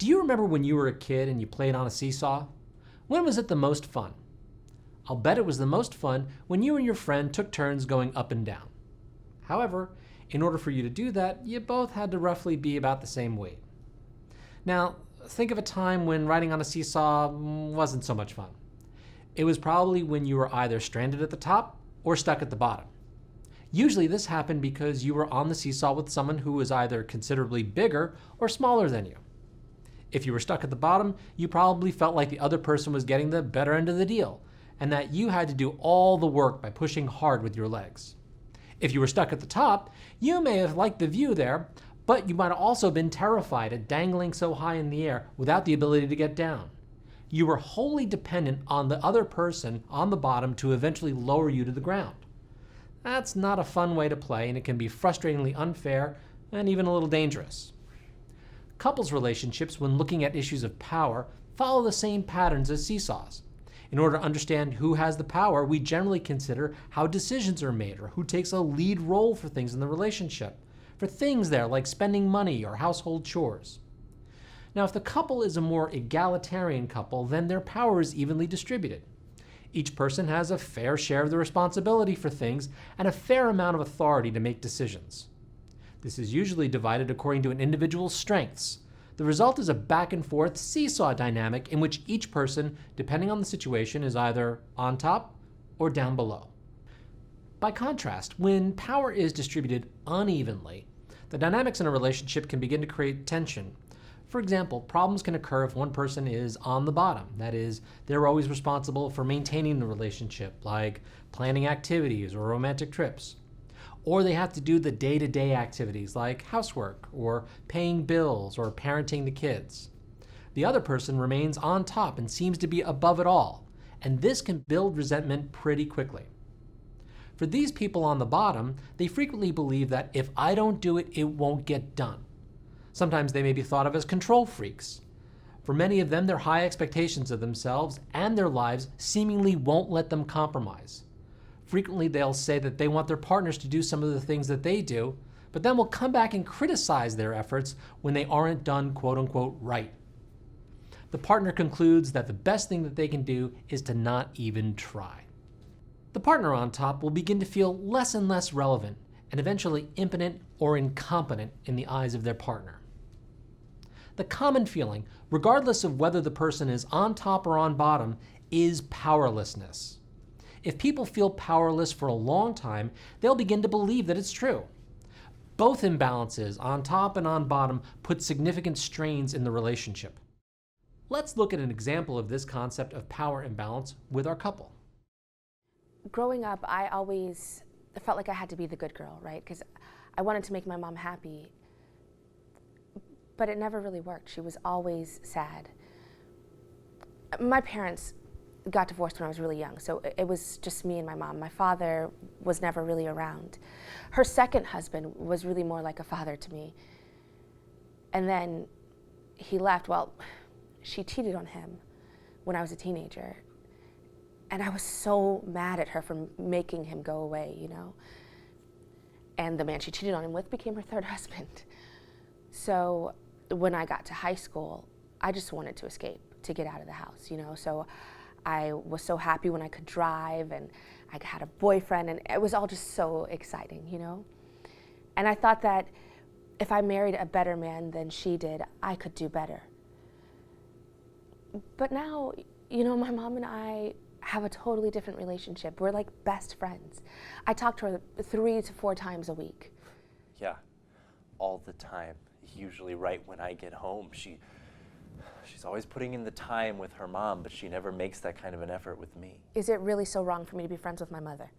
Do you remember when you were a kid and you played on a seesaw? When was it the most fun? I'll bet it was the most fun when you and your friend took turns going up and down. However, in order for you to do that, you both had to roughly be about the same weight. Now, think of a time when riding on a seesaw wasn't so much fun. It was probably when you were either stranded at the top or stuck at the bottom. Usually this happened because you were on the seesaw with someone who was either considerably bigger or smaller than you. If you were stuck at the bottom, you probably felt like the other person was getting the better end of the deal, and that you had to do all the work by pushing hard with your legs. If you were stuck at the top, you may have liked the view there, but you might have also been terrified at dangling so high in the air without the ability to get down. You were wholly dependent on the other person on the bottom to eventually lower you to the ground. That's not a fun way to play, and it can be frustratingly unfair and even a little dangerous. Couples relationships, when looking at issues of power, follow the same patterns as seesaws. In order to understand who has the power, we generally consider how decisions are made or who takes a lead role for things in the relationship, for things there like spending money or household chores. Now, if the couple is a more egalitarian couple, then their power is evenly distributed. Each person has a fair share of the responsibility for things and a fair amount of authority to make decisions. This is usually divided according to an individual's strengths. The result is a back and forth seesaw dynamic in which each person, depending on the situation, is either on top or down below. By contrast, when power is distributed unevenly, the dynamics in a relationship can begin to create tension. For example, problems can occur if one person is on the bottom. That is, they're always responsible for maintaining the relationship, like planning activities or romantic trips. Or they have to do the day-to-day activities like housework or paying bills or parenting the kids. The other person remains on top and seems to be above it all, and this can build resentment pretty quickly. For these people on the bottom, they frequently believe that if I don't do it, it won't get done. Sometimes they may be thought of as control freaks. For many of them, their high expectations of themselves and their lives seemingly won't let them compromise. Frequently, they'll say that they want their partners to do some of the things that they do, but then will come back and criticize their efforts when they aren't done quote-unquote right. The partner concludes that the best thing that they can do is to not even try. The partner on top will begin to feel less and less relevant and eventually impotent or incompetent in the eyes of their partner. The common feeling, regardless of whether the person is on top or on bottom, is powerlessness. If people feel powerless for a long time, they'll begin to believe that it's true. Both imbalances, on top and on bottom, put significant strains in the relationship. Let's look at an example of this concept of power imbalance with our couple. Growing up, I always felt like I had to be the good girl, right? Because I wanted to make my mom happy. But it never really worked. She was always sad. My parents got divorced when I was really young, so it was just me and my mom. My father was never really around. Her second husband was really more like a father to me. And then he left. Well, she cheated on him when I was a teenager. And I was so mad at her for making him go away, you know? And the man she cheated on him with became her third husband. So when I got to high school, I just wanted to escape, to get out of the house, you know? So I was so happy when I could drive, and I had a boyfriend, and it was all just so exciting, you know? And I thought that if I married a better man than she did, I could do better. But now, you know, my mom and I have a totally different relationship. We're like best friends. I talk to her 3 to 4 times a week. Yeah, all the time. Usually right when I get home. She's always putting in the time with her mom, but she never makes that kind of an effort with me. Is it really so wrong for me to be friends with my mother?